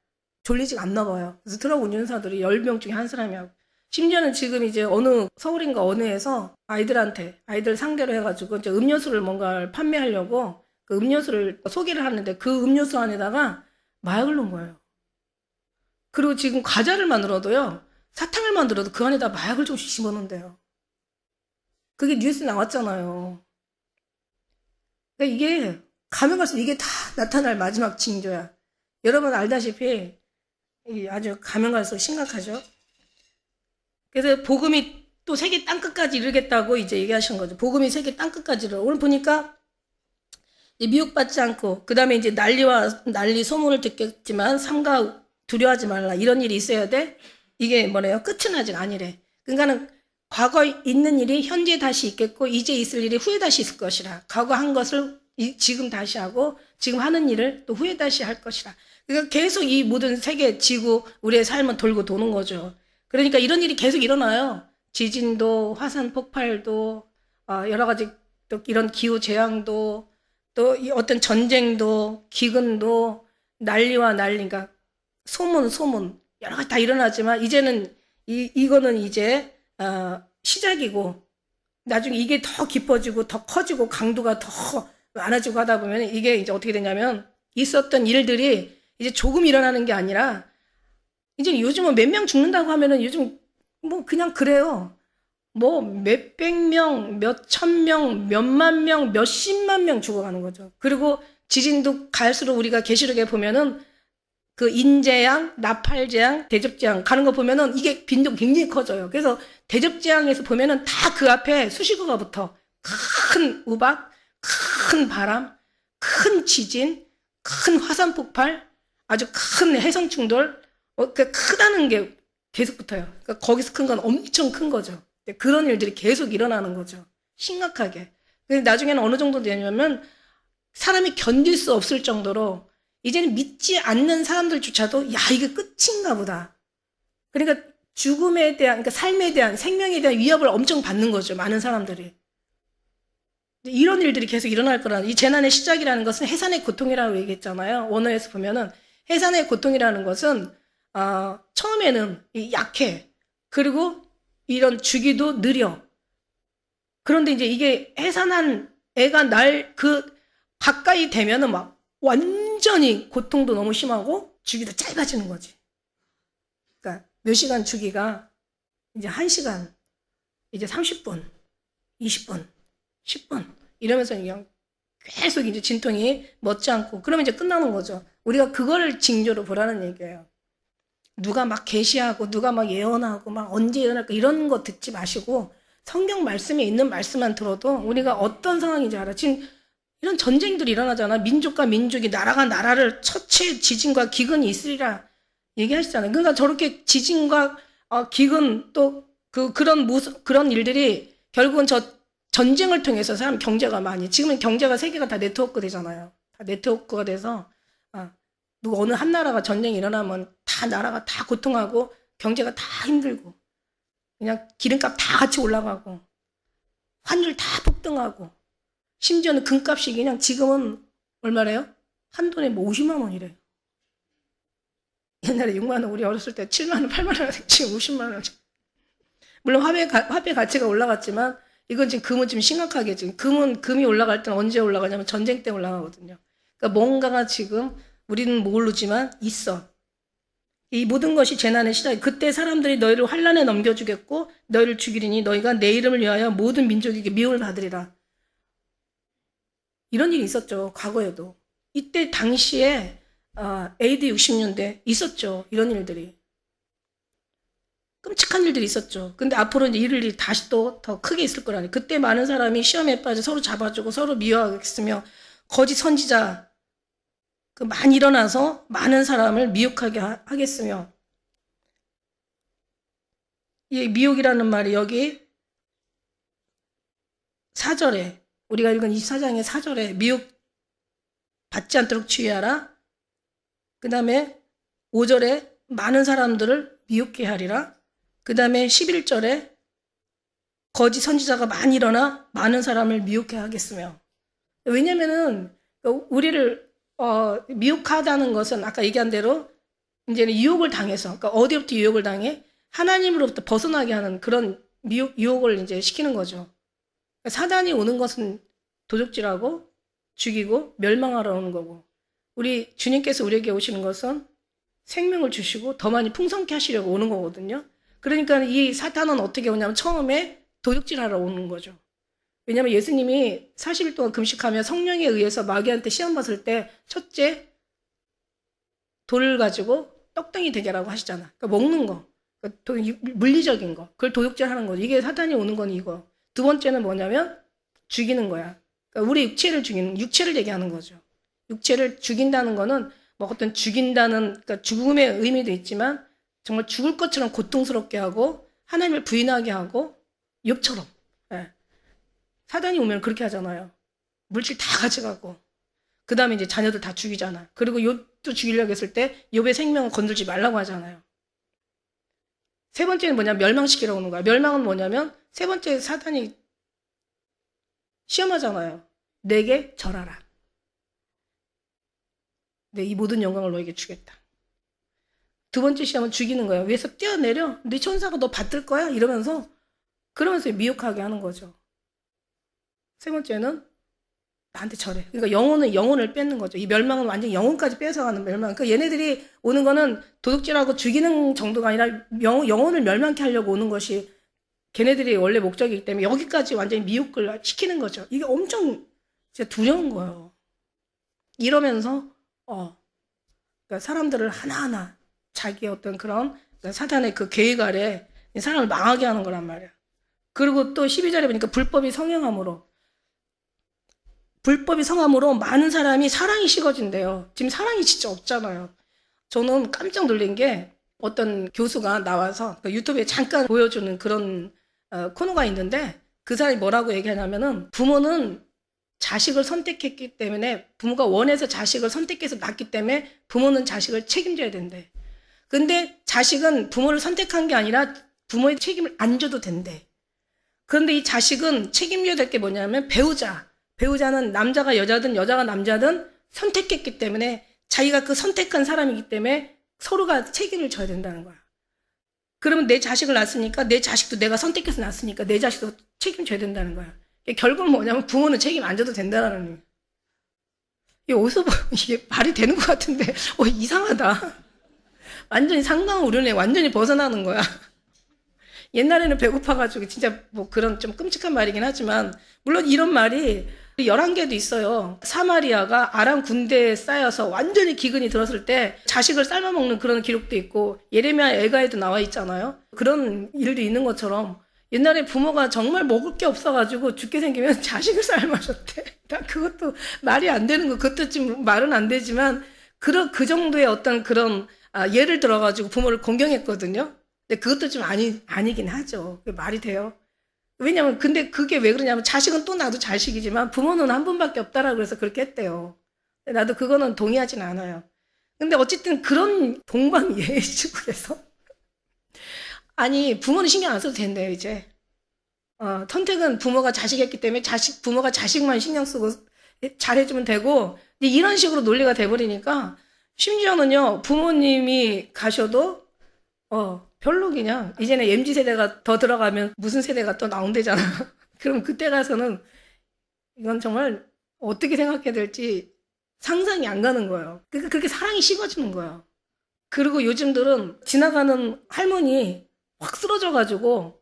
졸리지가 않나 봐요. 그래서 트럭 운전사들이 10명 중에 한 사람이 하고. 심지어는 지금 이제 어느 서울인가 어느에서 아이들 상대로 해가지고 이제 음료수를 뭔가를 판매하려고 그 음료수를 소개를 하는데 그 음료수 안에다가 마약을 넣은 거예요. 그리고 지금 과자를 만들어도요, 사탕을 만들어도 그 안에다 마약을 좀 집어넣는데요. 그게 뉴스에 나왔잖아요. 그러니까 이게 가면 갈수록 이게 다 나타날 마지막 징조야. 여러분 알다시피 아주 가면 갈수록 심각하죠. 그래서 복음이 또 세계 땅끝까지 이르겠다고 이제 얘기하신 거죠. 복음이 세계 땅끝까지 이르. 오늘 보니까 미혹받지 않고 그 다음에 이제 난리 소문을 듣겠지만 삼가 두려워하지 말라. 이런 일이 있어야 돼. 이게 뭐래요? 끝은 아직 아니래. 그러니까는 과거에 있는 일이 현재 다시 있겠고 이제 있을 일이 후에 다시 있을 것이라. 과거 한 것을 지금 다시 하고 지금 하는 일을 또 후에 다시 할 것이라. 그러니까 계속 이 모든 세계, 지구, 우리의 삶은 돌고 도는 거죠. 그러니까 이런 일이 계속 일어나요. 지진도, 화산 폭발도, 여러 가지 또 이런 기후 재앙도, 또 어떤 전쟁도, 기근도, 난리와 난리, 그러니까 소문, 여러 가지 다 일어나지만 이제는 이거는 이제 시작이고 나중에 이게 더 깊어지고 더 커지고 강도가 더 많아지고 하다 보면 이게 이제 어떻게 되냐면 있었던 일들이 이제 조금 일어나는 게 아니라 이제 요즘은 몇 명 죽는다고 하면은 요즘 뭐 그냥 그래요. 뭐 몇백 명, 몇천 명, 몇만 명, 몇십만 명 죽어가는 거죠. 그리고 지진도 갈수록 우리가 계시록에 보면은 그 인재양, 나팔재앙, 대접재앙 가는 거 보면은 이게 빈도가 굉장히 커져요. 그래서 대접재앙에서 보면은 다 그 앞에 수식어가 붙어. 큰 우박, 큰 바람, 큰 지진, 큰 화산 폭발, 아주 큰 해성 충돌, 그 크다는 게 계속 붙어요. 그러니까 거기서 큰 건 엄청 큰 거죠. 그런 일들이 계속 일어나는 거죠. 심각하게. 근데 나중에는 어느 정도 되냐면 사람이 견딜 수 없을 정도로 이제는 믿지 않는 사람들조차도 야, 이게 끝인가 보다. 그러니까 죽음에 대한, 그러니까 삶에 대한, 생명에 대한 위협을 엄청 받는 거죠. 많은 사람들이. 이런 일들이 계속 일어날 거라는, 이 재난의 시작이라는 것은 해산의 고통이라고 얘기했잖아요. 원어에서 보면은 해산의 고통이라는 것은 처음에는 약해. 그리고 이런 주기도 느려. 그런데 이제 이게 해산한 애가 가까이 되면은 막 완전히 고통도 너무 심하고 주기도 짧아지는 거지. 그러니까 몇 시간 주기가 이제 1시간, 이제 30분, 20분, 10분 이러면서 그냥 계속 이제 진통이 멎지 않고 그러면 이제 끝나는 거죠. 우리가 그거를 징조로 보라는 얘기예요. 누가 막 계시하고 누가 막 예언하고 막 언제 일어날까 이런 거 듣지 마시고 성경 말씀에 있는 말씀만 들어도 우리가 어떤 상황인지 알아. 지금 이런 전쟁들이 일어나잖아. 민족과 민족이 나라가 나라를 처치해 지진과 기근이 있으리라 얘기하시잖아요. 그러니까 저렇게 지진과 기근 또 그런 일들이 결국은 전쟁을 통해서 사람 경제가 많이, 지금은 경제가 세계가 다 네트워크 되잖아요. 다 네트워크가 돼서 누가 어느 한 나라가 전쟁이 일어나면 다 나라가 다 고통하고 경제가 다 힘들고 그냥 기름값 다 같이 올라가고 환율 다 폭등하고 심지어는 금값이 그냥 지금은 얼마래요? 한 돈에 뭐 50만 원이래요. 옛날에 6만 원, 우리 어렸을 때 7만 원, 8만 원, 지금 50만 원. 물론 화폐 가치가 올라갔지만 이건 지금 금은 좀 심각하게 지금 금이 올라갈 때는 언제 올라가냐면 전쟁 때 올라가거든요. 그러니까 뭔가가 지금 우리는 모르지만 있어. 이 모든 것이 재난의 시작. 그때 사람들이 너희를 환난에 넘겨주겠고 너희를 죽이리니 너희가 내 이름을 위하여 모든 민족에게 미움을 받으리라. 이런 일이 있었죠. 과거에도. 이때 당시에 AD 60년대 있었죠. 이런 일들이. 끔찍한 일들이 있었죠. 근데 앞으로 이제 이럴 일이 다시 또 더 크게 있을 거라니. 그때 많은 사람이 시험에 빠져 서로 잡아주고 서로 미워하겠으며 거짓 선지자 많이 일어나서 많은 사람을 미혹하게 하겠으며 이 미혹이라는 말이 여기 4절에 우리가 읽은 24장의 4절에 미혹 받지 않도록 주의하라. 그 다음에 5절에 많은 사람들을 미혹해 하리라. 그 다음에 11절에 거짓 선지자가 많이 일어나 많은 사람을 미혹해 하겠으며. 왜냐면은 우리를 미혹하다는 것은 아까 얘기한 대로 이제는 유혹을 당해서, 그러니까 어디로부터 유혹을 당해? 하나님으로부터 벗어나게 하는 그런 유혹을 이제 시키는 거죠. 사단이 오는 것은 도적질하고 죽이고 멸망하러 오는 거고, 우리 주님께서 우리에게 오시는 것은 생명을 주시고 더 많이 풍성케 하시려고 오는 거거든요. 그러니까 이 사탄은 어떻게 오냐면 처음에 도둑질하러 오는 거죠. 왜냐하면 예수님이 40일 동안 금식하며 성령에 의해서 마귀한테 시험 봤을 때 첫째 돌을 가지고 떡덩이 되게라고 하시잖아. 그러니까 먹는 거, 그러니까 물리적인 거, 그걸 도둑질하는 거죠. 이게 사탄이 오는 건 이거. 두 번째는 뭐냐면 죽이는 거야. 그러니까 우리 육체를 죽이는, 육체를 얘기하는 거죠. 육체를 죽인다는 거는 뭐 어떤 죽인다는, 그러니까 죽음의 의미도 있지만 정말 죽을 것처럼 고통스럽게 하고 하나님을 부인하게 하고 욥처럼. 예. 사단이 오면 그렇게 하잖아요. 물질 다 가져가고 그 다음에 이제 자녀들 다 죽이잖아. 그리고 욥도 죽이려고 했을 때 욥의 생명을 건들지 말라고 하잖아요. 세 번째는 뭐냐면 멸망시키려고 하는 거야. 멸망은 뭐냐면 세 번째 사단이 시험하잖아요. 내게 절하라. 내 이 모든 영광을 너에게 주겠다. 두 번째 시험은 죽이는 거예요. 위에서 뛰어내려. 네 천사가 너 받들 거야? 이러면서 그러면서 미혹하게 하는 거죠. 세 번째는 나한테 절해. 그러니까 영혼을 뺏는 거죠. 이 멸망은 완전히 영혼까지 뺏어가는 멸망. 그러니까 얘네들이 오는 거는 도둑질하고 죽이는 정도가 아니라 영혼을 멸망케 하려고 오는 것이 걔네들이 원래 목적이기 때문에 여기까지 완전히 미혹을 시키는 거죠. 이게 엄청 진짜 두려운 거예요. 이러면서 그러니까 사람들을 하나하나 자기의 어떤 그런 그러니까 사탄의 그 계획 아래 사람을 망하게 하는 거란 말이야. 그리고 또 12절에 보니까 불법이 성행함으로 많은 사람이 사랑이 식어진대요. 지금 사랑이 진짜 없잖아요. 저는 깜짝 놀란 게 어떤 교수가 나와서 유튜브에 잠깐 보여주는 그런 코너가 있는데 그 사람이 뭐라고 얘기하냐면은 부모는 자식을 선택했기 때문에 부모가 원해서 자식을 선택해서 낳기 때문에 부모는 자식을 책임져야 된대. 근데 자식은 부모를 선택한 게 아니라 부모의 책임을 안 져도 된대. 그런데 이 자식은 책임져야 될 게 뭐냐면 배우자는 남자가 여자든 여자가 남자든 선택했기 때문에 자기가 그 선택한 사람이기 때문에 서로가 책임을 져야 된다는 거야. 그러면 내 자식을 낳았으니까 내 자식도 내가 선택해서 낳았으니까 내 자식도 책임져야 된다는 거야. 결국은 뭐냐면 부모는 책임 안 져도 된다는 거야. 이게 어디서 이게 말이 되는 것 같은데 이상하다. 완전히 상강우륜에 완전히 벗어나는 거야. 옛날에는 배고파가지고 진짜 뭐 그런 좀 끔찍한 말이긴 하지만 물론 이런 말이 11개도 있어요. 사마리아가 아람 군대에 쌓여서 완전히 기근이 들었을 때 자식을 삶아먹는 그런 기록도 있고 예레미야 애가에도 나와 있잖아요. 그런 일도 있는 것처럼 옛날에 부모가 정말 먹을 게 없어가지고 죽게 생기면 자식을 삶아줬대. 나 그것도 말이 안 되는 거. 그것도 좀 말은 안 되지만 그 정도의 어떤 그런 예를 들어가지고 부모를 공경했거든요. 근데 그것도 좀 아니긴 하죠. 말이 돼요. 왜냐면 근데 그게 왜 그러냐면 자식은 또 나도 자식이지만 부모는 한 분밖에 없다라고 그래서 그렇게 했대요. 나도 그거는 동의하진 않아요. 근데 어쨌든 그런 동방예의식으로 아니 부모는 신경 안 써도 된대요 이제. 선택은 부모가 자식했기 때문에 부모가 자식만 신경 쓰고 잘해주면 되고 이런 식으로 논리가 돼버리니까 심지어는요 부모님이 가셔도 별로 그냥 이제는 MZ세대가 더 들어가면 무슨 세대가 또 나온대잖아. 그럼 그때 가서는 이건 정말 어떻게 생각해야 될지 상상이 안 가는 거예요. 그러니까 그렇게 사랑이 식어지는 거예요. 그리고 요즘들은 지나가는 할머니 확 쓰러져가지고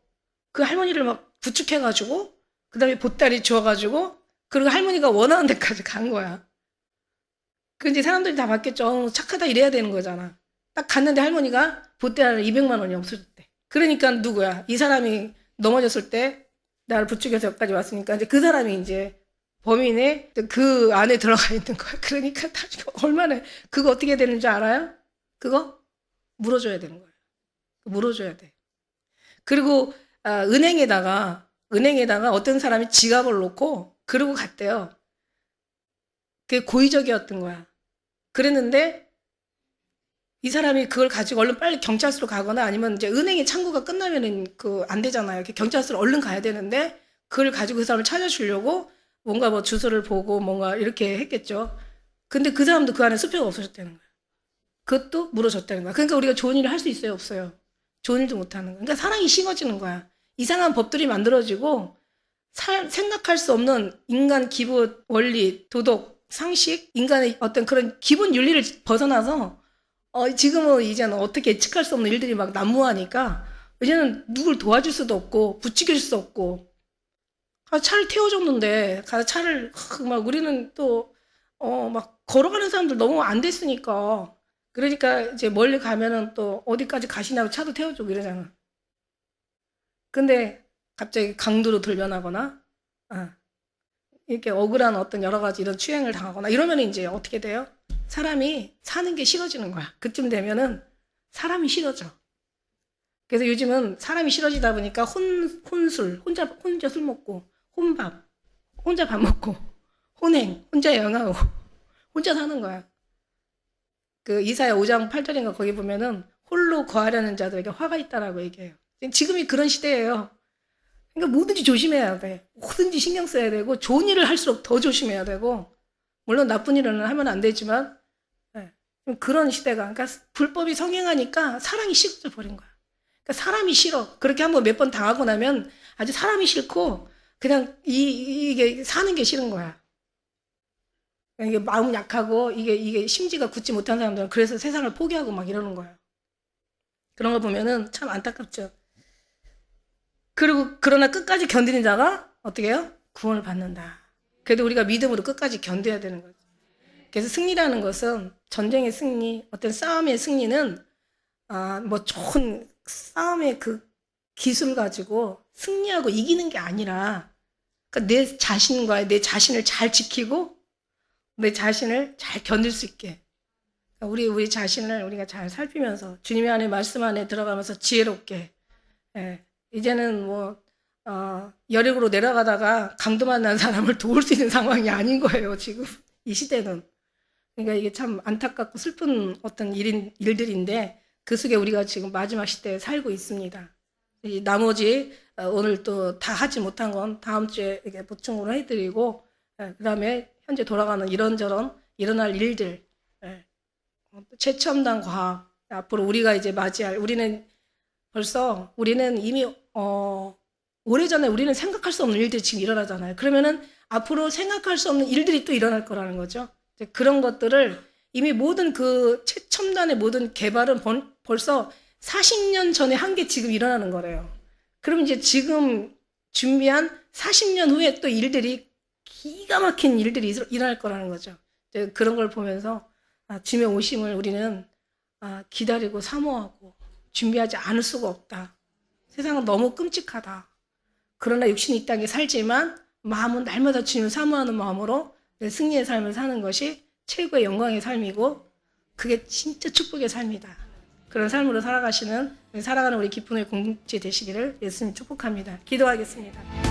그 할머니를 막 부축해가지고 그 다음에 보따리 주워가지고 그리고 할머니가 원하는 데까지 간 거야. 그 이제 사람들이 다 봤겠죠. 착하다 이래야 되는 거잖아. 딱 갔는데 할머니가 보따리 200만 원이 없어졌대. 그러니까 누구야? 이 사람이 넘어졌을 때 나를 부축해서 여기까지 왔으니까 이제 그 사람이 이제 범인의 그 안에 들어가 있는 거야. 그러니까 얼마나 그거 어떻게 되는 줄 알아요? 그거 물어줘야 되는 거예요. 물어줘야 돼. 그리고 은행에다가 어떤 사람이 지갑을 놓고 그러고 갔대요. 그게 고의적이었던 거야. 그랬는데 이 사람이 그걸 가지고 얼른 빨리 경찰서로 가거나 아니면 이제 은행의 창구가 끝나면은 안 되잖아요. 경찰서로 얼른 가야 되는데 그걸 가지고 그 사람을 찾아주려고 뭔가 뭐 주소를 보고 뭔가 이렇게 했겠죠. 근데 그 사람도 그 안에 수표가 없어졌다는 거야. 그것도 물어줬다는 거야. 그러니까 우리가 좋은 일을 할 수 있어요, 없어요? 좋은 일도 못하는 거야. 그러니까 사랑이 식어지는 거야. 이상한 법들이 만들어지고 생각할 수 없는 인간 기본 원리, 도덕, 상식, 인간의 어떤 그런 기본 윤리를 벗어나서 지금은 이제는 어떻게 예측할 수 없는 일들이 막 난무하니까 이제는 누굴 도와줄 수도 없고 부추길 수도 없고 차를 태워줬는데 가서 차를 막 우리는 또 막 걸어가는 사람들 너무 안 됐으니까 그러니까 이제 멀리 가면은 또 어디까지 가시냐고 차도 태워주고 이러잖아. 근데 갑자기 강도로 돌변하거나 이렇게 억울한 어떤 여러 가지 이런 추행을 당하거나 이러면 이제 어떻게 돼요? 사람이 사는 게 싫어지는 거야. 그쯤 되면은 사람이 싫어져. 그래서 요즘은 사람이 싫어지다 보니까 혼술, 혼자 술 먹고, 혼밥, 혼자 밥 먹고, 혼행, 혼자 여행하고, 혼자 사는 거야. 그 이사야 5장 8절인가 거기 보면은 홀로 거하려는 자들에게 화가 있다라고 얘기해요. 지금이 그런 시대예요. 그러니까 뭐든지 조심해야 돼. 뭐든지 신경 써야 되고 좋은 일을 할수록 더 조심해야 되고 물론 나쁜 일은 하면 안 되지만 그런 시대가 그러니까 불법이 성행하니까 사랑이 식어져 버린 거야. 그러니까 사람이 싫어. 그렇게 한번 몇 번 당하고 나면 아주 사람이 싫고 그냥 이게 사는 게 싫은 거야. 이게 마음 약하고 이게 심지가 굳지 못한 사람들은 그래서 세상을 포기하고 막 이러는 거예요. 그런 거 보면은 참 안타깝죠. 그러나 끝까지 견디는 자가 어떻게 해요? 구원을 받는다. 그래도 우리가 믿음으로 끝까지 견뎌야 되는 거죠. 그래서 승리라는 것은 전쟁의 승리, 어떤 싸움의 승리는 뭐 좋은 싸움의 그 기술을 가지고 승리하고 이기는 게 아니라 그러니까 내 자신과 내 자신을 잘 지키고 내 자신을 잘 견딜 수 있게 우리 자신을 우리가 잘 살피면서 주님의 안에 말씀 안에 들어가면서 지혜롭게 이제는 뭐 여력으로 내려가다가 강도 만난 사람을 도울 수 있는 상황이 아닌 거예요. 지금 이 시대는. 그러니까 이게 참 안타깝고 슬픈 어떤 일들인데 그 속에 우리가 지금 마지막 시대에 살고 있습니다. 이 나머지 오늘 또 다 하지 못한 건 다음 주에 이렇게 보충으로 해드리고 그다음에 현재 돌아가는 이런저런 일어날 일들 최첨단 과학 앞으로 우리가 이제 맞이할 우리는 이미 오래전에 우리는 생각할 수 없는 일들이 지금 일어나잖아요. 그러면은 앞으로 생각할 수 없는 일들이 또 일어날 거라는 거죠. 그런 것들을 이미 모든 그 최첨단의 모든 개발은 벌써 40년 전에 한 게 지금 일어나는 거래요. 그럼 이제 지금 준비한 40년 후에 또 일들이 기가 막힌 일들이 일어날 거라는 거죠. 그런 걸 보면서 주님의 오심을 우리는 기다리고 사모하고 준비하지 않을 수가 없다. 세상은 너무 끔찍하다. 그러나 육신이 이 땅에 살지만 마음은 날마다 주님을 사모하는 마음으로 승리의 삶을 사는 것이 최고의 영광의 삶이고 그게 진짜 축복의 삶이다. 그런 삶으로 살아가는 우리 기쁨의 공동체 되시기를 예수님 축복합니다. 기도하겠습니다.